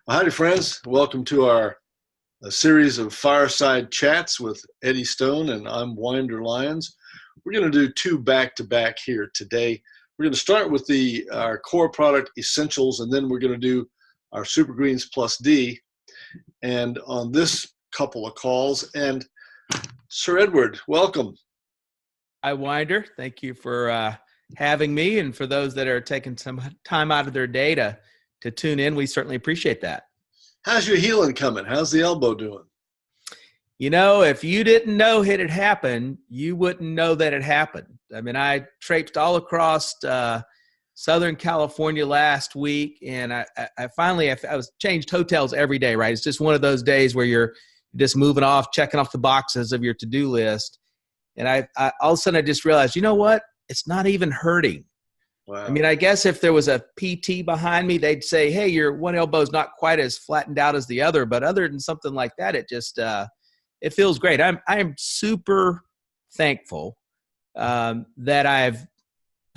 Howdy, friends. Welcome to our series of fireside chats with Eddie Stone, and I'm Winder Lyons. We're going to do two back-to-back here today. We're going to start with our core product essentials, and then we're going to do our Super Greens Plus D. And on this couple of calls, and Sir Edward, welcome. Hi, Winder. Thank you for having me, and for those that are taking some time out of their day to tune in, we certainly appreciate that. How's your healing coming? How's the elbow doing? You know, if you didn't know it had happened, you wouldn't know that it happened. I mean, I traipsed all across Southern California last week, and I was changed hotels every day, right? It's just one of those days where you're just moving off, checking off the boxes of your to-do list. And I all of a sudden I just realized, you know what? It's not even hurting. Wow. I mean, I guess if there was a PT behind me, they'd say, hey, your one elbow's not quite as flattened out as the other. But other than something like that, it just it feels great. I am super thankful that I've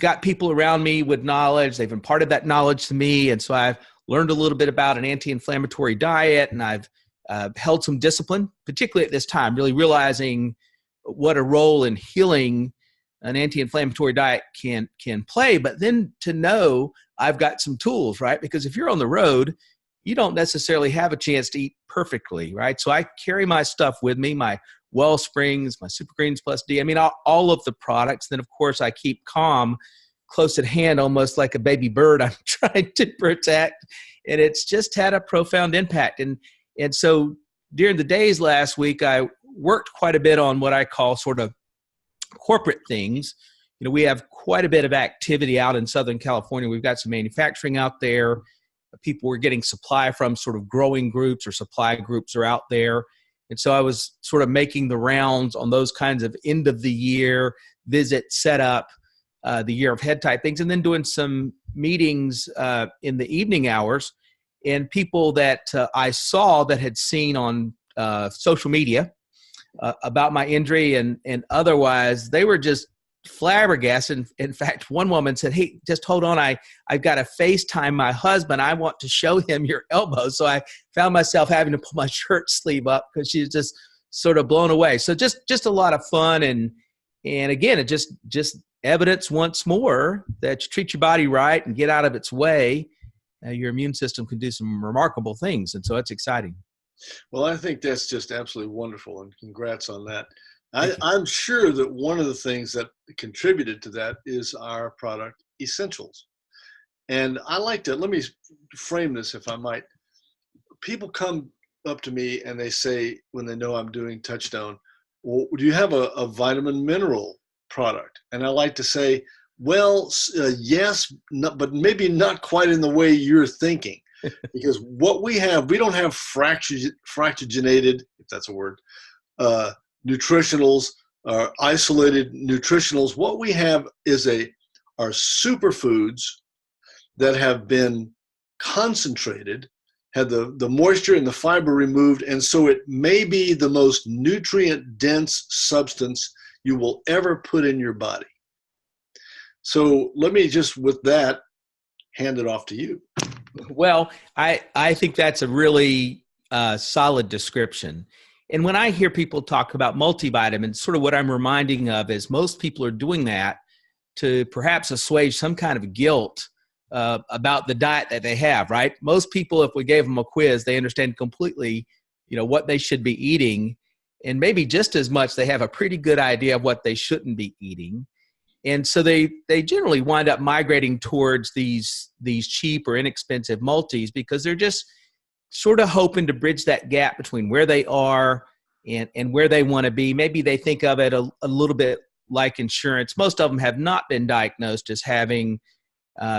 got people around me with knowledge. They've imparted that knowledge to me. And so I've learned a little bit about an anti-inflammatory diet, and I've held some discipline, particularly at this time, really realizing what a role in healing an anti-inflammatory diet can play. But then to know I've got some tools, right? Because if you're on the road, you don't necessarily have a chance to eat perfectly, right? So I carry my stuff with me, my Wellsprings, my Super Greens Plus D. I mean, all of the products. Then, of course, I keep Calm close at hand, almost like a baby bird I'm trying to protect. And it's just had a profound impact. And so during the days last week, I worked quite a bit on what I call sort of corporate things. You know, we have quite a bit of activity out in Southern California. We've got some manufacturing out there. People we're getting supply from, sort of growing groups or supply groups are out there. And so I was sort of making the rounds on those kinds of end of the year visit, set up the year of head type things, and then doing some meetings in the evening hours. And people that I saw that had seen on social media about my injury and otherwise, they were just flabbergasted. In fact, one woman said, hey, just hold on. I've got to FaceTime my husband. I want to show him your elbow. So I found myself having to pull my shirt sleeve up because she's just sort of blown away. So just a lot of fun. And again, it just evidence once more that you treat your body right and get out of its way. Your immune system can do some remarkable things. And so it's exciting. Well, I think that's just absolutely wonderful, and congrats on that. I'm sure that one of the things that contributed to that is our product essentials. And I like to, let me frame this if I might. People come up to me and they say, when they know I'm doing Touchstone, well, do you have a vitamin mineral product? And I like to say, well, yes, but maybe not quite in the way you're thinking. Because what we don't have fractionated, if that's a word, nutritionals, isolated nutritionals. What we have are superfoods that have been concentrated, had the moisture and the fiber removed, and so it may be the most nutrient-dense substance you will ever put in your body. So let me just, with that, hand it off to you. Well, I think that's a really solid description. And when I hear people talk about multivitamins, sort of what I'm reminding of is most people are doing that to perhaps assuage some kind of guilt about the diet that they have, right? Most people, if we gave them a quiz, they understand completely, you know, what they should be eating. And maybe just as much, they have a pretty good idea of what they shouldn't be eating. And so they generally wind up migrating towards these cheap or inexpensive multis because they're just sort of hoping to bridge that gap between where they are and where they want to be. Maybe they think of it a little bit like insurance. Most of them have not been diagnosed as having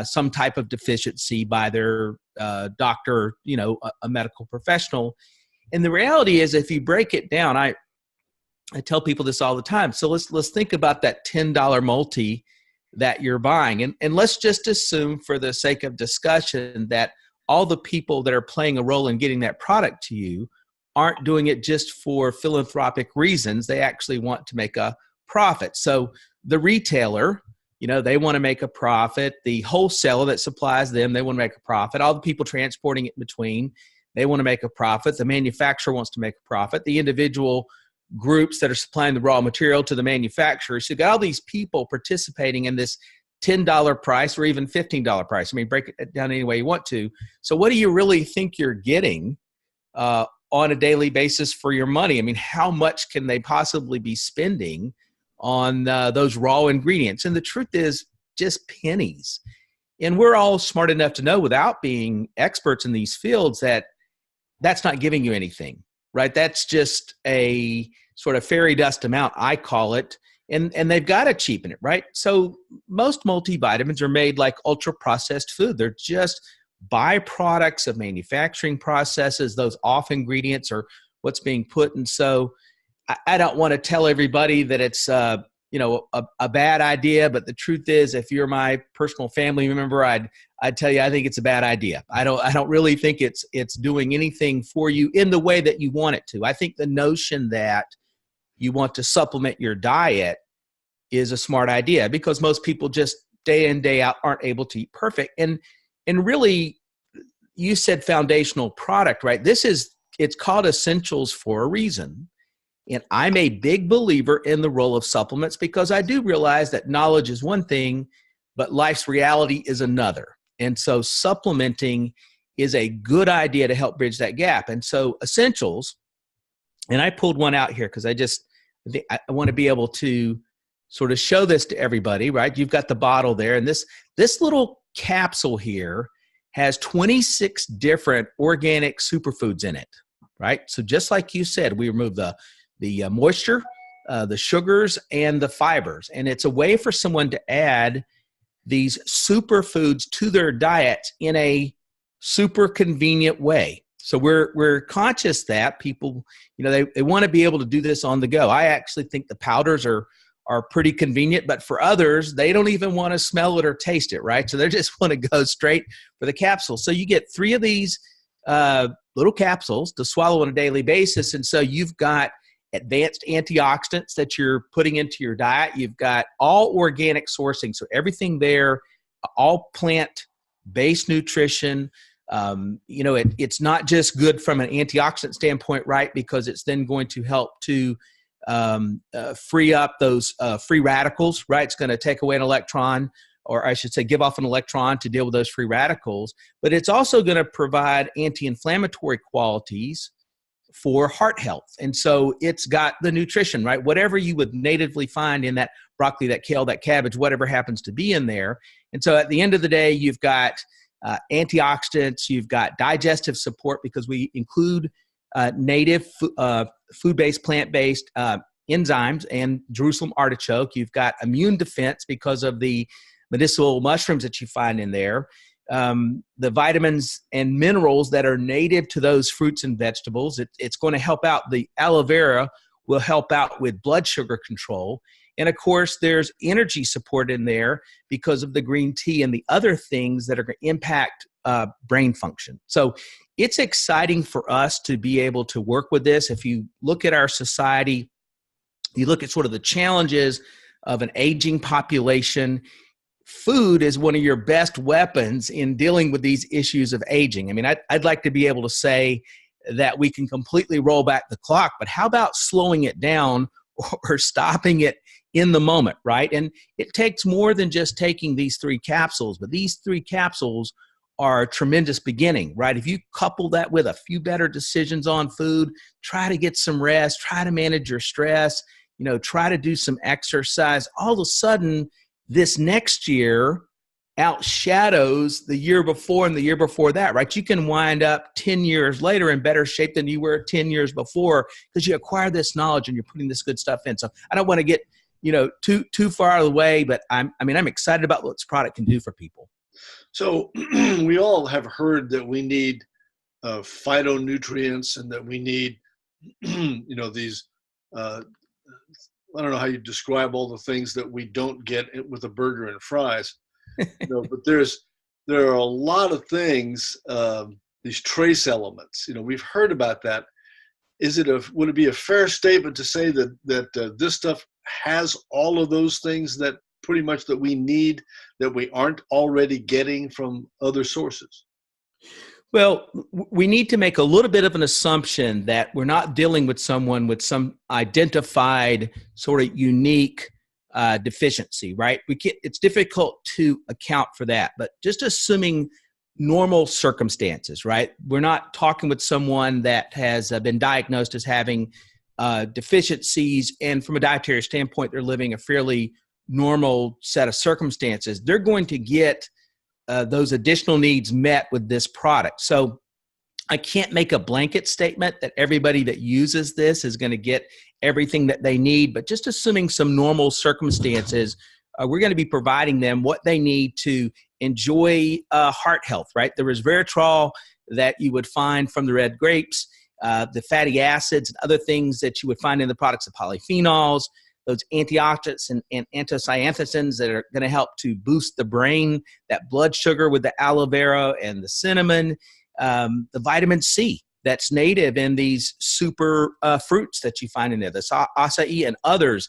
some type of deficiency by their doctor, you know, a medical professional. And the reality is, if you break it down, I tell people this all the time. So let's think about that $10 multi that you're buying. And let's just assume, for the sake of discussion, that all the people that are playing a role in getting that product to you aren't doing it just for philanthropic reasons. They actually want to make a profit. So the retailer They want to make a profit. The wholesaler that supplies them, they want to make a profit. All the people transporting it in between, they want to make a profit. The manufacturer wants to make a profit. The individual groups that are supplying the raw material to the manufacturer. So you've got all these people participating in this $10 price or even $15 price. I mean, break it down any way you want to. So what do you really think you're getting on a daily basis for your money? I mean, how much can they possibly be spending on those raw ingredients? And the truth is just pennies. And we're all smart enough to know, without being experts in these fields, that that's not giving you anything, right? That's just a sort of fairy dust amount, I call it. And they've got to cheapen it, right? So most multivitamins are made like ultra processed food. They're just byproducts of manufacturing processes. Those off ingredients are what's being put. And so I don't want to tell everybody that it's a bad idea, but the truth is, if you're my personal family member, I'd tell you I think it's a bad idea. I don't really think it's doing anything for you in the way that you want it to. I think the notion that you want to supplement your diet is a smart idea, because most people just day in, day out aren't able to eat perfect. And really, you said foundational product, right? It's called essentials for a reason. And I'm a big believer in the role of supplements, because I do realize that knowledge is one thing, but life's reality is another. And so supplementing is a good idea to help bridge that gap. And so essentials, and I pulled one out here because I want to be able to sort of show this to everybody, right? You've got the bottle there, and this little capsule here has 26 different organic superfoods in it, right? So just like you said, we remove the moisture, the sugars, and the fibers. And it's a way for someone to add these superfoods to their diet in a super convenient way. So we're conscious that people, they want to be able to do this on the go. I actually think the powders are pretty convenient, but for others, they don't even want to smell it or taste it, right? So they just want to go straight for the capsule. So you get 3 of these little capsules to swallow on a daily basis. And so you've got advanced antioxidants that you're putting into your diet. You've got all organic sourcing. So everything there, all plant-based nutrition. It's not just good from an antioxidant standpoint, right? Because it's then going to help to free up those free radicals, right? It's going to take away an electron, or I should say give off an electron to deal with those free radicals. But it's also going to provide anti-inflammatory qualities for heart health. And so it's got the nutrition, right? Whatever you would natively find in that broccoli, that kale, that cabbage, whatever happens to be in there. And so at the end of the day, you've got antioxidants, you've got digestive support, because we include native food-based, plant-based enzymes and Jerusalem artichoke. You've got immune defense because of the medicinal mushrooms that you find in there. The vitamins and minerals that are native to those fruits and vegetables. It's going to help out. The aloe vera will help out with blood sugar control. And of course, there's energy support in there because of the green tea and the other things that are going to impact brain function. So it's exciting for us to be able to work with this. If you look at our society, you look at sort of the challenges of an aging population, food is one of your best weapons in dealing with these issues of aging. I mean, I'd like to be able to say that we can completely roll back the clock, but how about slowing it down or stopping it in the moment, right? And it takes more than just taking these 3 capsules, but these 3 capsules are a tremendous beginning, right? If you couple that with a few better decisions on food, try to get some rest, try to manage your stress, try to do some exercise, all of a sudden, this next year outshadows the year before and the year before that, right? You can wind up 10 years later in better shape than you were 10 years before, because you acquire this knowledge and you're putting this good stuff in. So I don't want to get, too far out of the way, but I'm excited about what this product can do for people. So we all have heard that we need phytonutrients, and that we need, these, I don't know how you describe all the things that we don't get with a burger and fries, but there are a lot of things, these trace elements, we've heard about that. Would it be a fair statement to say that this stuff has all of those things that pretty much that we need that we aren't already getting from other sources? Well, we need to make a little bit of an assumption that we're not dealing with someone with some identified sort of unique deficiency, right? It's difficult to account for that, but just assuming normal circumstances, right? We're not talking with someone that has been diagnosed as having deficiencies, and from a dietary standpoint, they're living a fairly normal set of circumstances. They're going to get those additional needs met with this product. So I can't make a blanket statement that everybody that uses this is going to get everything that they need, but just assuming some normal circumstances, we're going to be providing them what they need to enjoy heart health, right? The resveratrol that you would find from the red grapes, the fatty acids and other things that you would find in the products, the polyphenols, those antioxidants and anthocyanins that are going to help to boost the brain, that blood sugar with the aloe vera and the cinnamon, the vitamin C that's native in these super fruits that you find in there, the acai and others.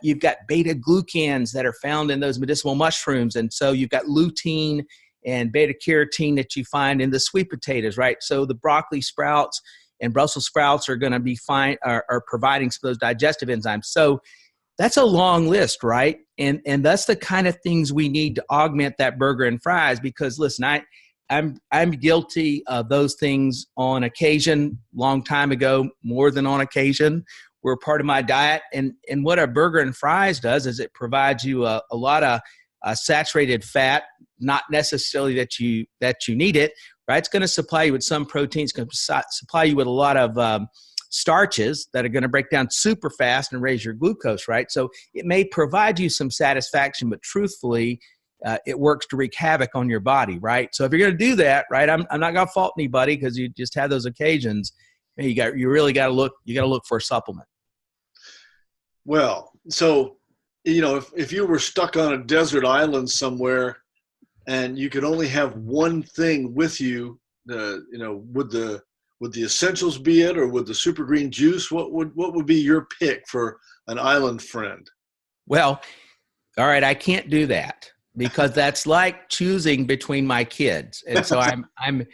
You've got beta glucans that are found in those medicinal mushrooms. And so you've got lutein and beta carotene that you find in the sweet potatoes, right? So the broccoli sprouts and Brussels sprouts are going to be are providing some of those digestive enzymes. So that's a long list, right? And that's the kind of things we need to augment that burger and fries, because listen, I'm guilty of those things on occasion, long time ago, more than on occasion, were part of my diet. And what a burger and fries does is it provides you a lot of saturated fat, not necessarily that you need it, right? It's going to supply you with some proteins, going to supply you with a lot of starches that are going to break down super fast and raise your glucose, right? So it may provide you some satisfaction, but truthfully, it works to wreak havoc on your body, right? So if you're going to do that, right, I'm not going to fault anybody because you just have those occasions. You really got to look for a supplement. Well, so, if you were stuck on a desert island somewhere and you could only have one thing with you, would the essentials be it, or would the super green juice? What would be your pick for an island friend? Well, all right, I can't do that because that's like choosing between my kids, and so I'm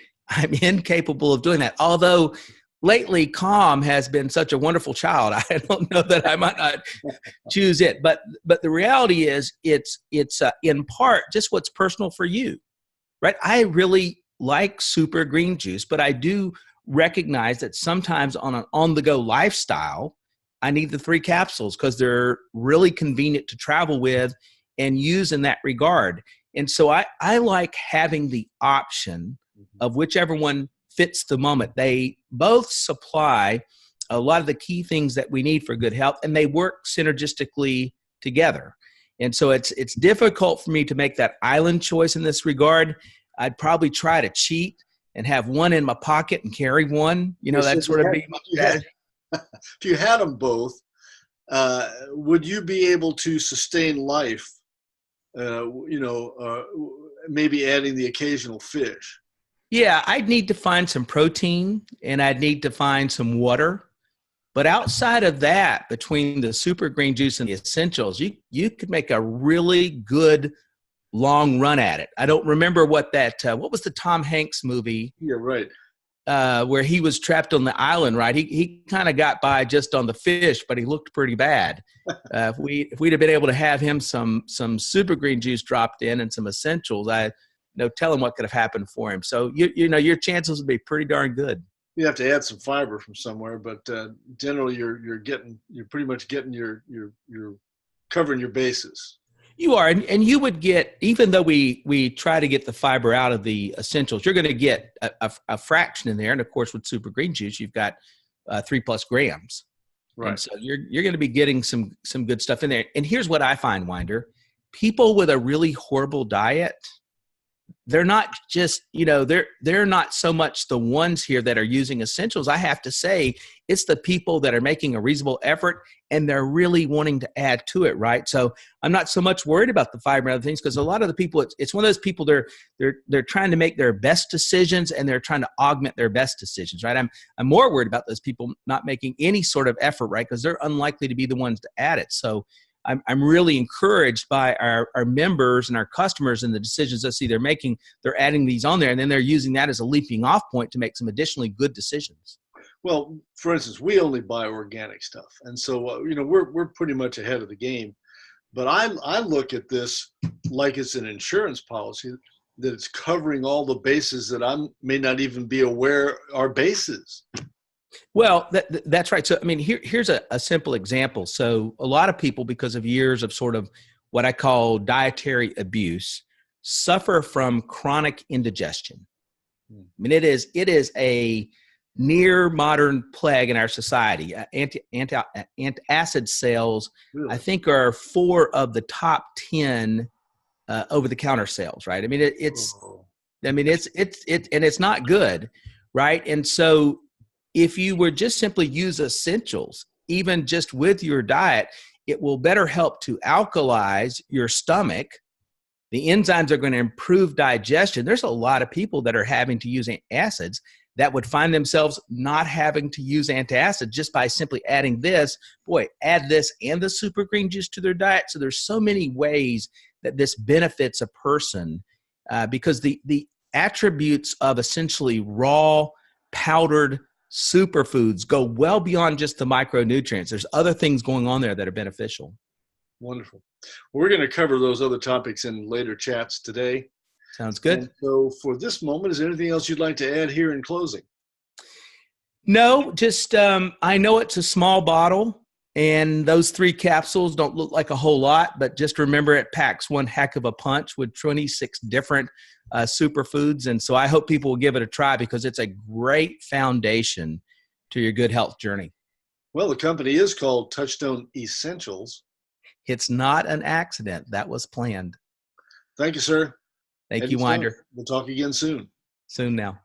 incapable of doing that. Although lately, Calm has been such a wonderful child, I don't know that I might not choose it. But the reality is, it's in part just what's personal for you, right? I really like super green juice, but I do recognize that sometimes on an on-the-go lifestyle, I need the 3 capsules because they're really convenient to travel with and use in that regard. And so I like having the option of whichever one fits the moment. They both supply a lot of the key things that we need for good health, and they work synergistically together. And so it's difficult for me to make that island choice in this regard. I'd probably try to cheat and have one in my pocket and carry one. That sort of be my strategy. If you had them both, would you be able to sustain life? Maybe adding the occasional fish. Yeah, I'd need to find some protein and I'd need to find some water. But outside of that, between the super green juice and the essentials, you could make a really good long run at it. I don't remember what was the Tom Hanks movie? Yeah, right. Where he was trapped on the island, right? He kind of got by just on the fish, but he looked pretty bad. If we'd have been able to have him some super green juice dropped in and some essentials, tell him what could have happened for him. So your chances would be pretty darn good. You have to add some fiber from somewhere, but generally you're pretty much getting you're covering your bases. You are, and you would get, even though we try to get the fiber out of the essentials, you're going to get a fraction in there. And of course, with super green juice, you've got 3+ grams. Right. And so you're going to be getting some good stuff in there. And here's what I find, Winder: people with a really horrible diet, they're not just, they're not so much the ones here that are using essentials. I have to say, it's the people that are making a reasonable effort and they're really wanting to add to it, right? So I'm not so much worried about the fiber and other things, because a lot of the people, it's one of those people, they're trying to make their best decisions and they're trying to augment their best decisions, right? I'm more worried about those people not making any sort of effort, right? Because they're unlikely to be the ones to add it. So I'm really encouraged by our members and our customers and the decisions I see they're making. They're adding these on there, and then they're using that as a leaping off point to make some additionally good decisions. Well, for instance, we only buy organic stuff, and so we're pretty much ahead of the game. But I look at this like it's an insurance policy, that it's covering all the bases that I may not even be aware are bases. Well, that's right. So, I mean, here's a simple example. So a lot of people, because of years of sort of what I call dietary abuse, suffer from chronic indigestion. I mean, it is a near modern plague in our society. Antacid sales, Really? I think, are 4 of the top 10 over-the-counter sales. Right? I mean, it's and it's not good, right? And so, if you would just simply use essentials, even just with your diet, it will better help to alkalize your stomach. The enzymes are going to improve digestion. There's a lot of people that are having to use acids that would find themselves not having to use antacid just by simply adding this. Boy, add this and the super green juice to their diet. So there's so many ways that this benefits a person because the attributes of essentially raw, powdered superfoods go well beyond just the micronutrients. There's other things going on there that are beneficial. Wonderful. Well, we're going to cover those other topics in later chats today. Sounds good. And so for this moment, is there anything else you'd like to add here in closing? No, just I know it's a small bottle and those 3 capsules don't look like a whole lot, but just remember it packs one heck of a punch with 26 different superfoods. And so I hope people will give it a try because it's a great foundation to your good health journey. Well, the company is called Touchstone Essentials. It's not an accident. That was planned. Thank you, sir. Thank you, Winder. We'll talk again soon. Soon now.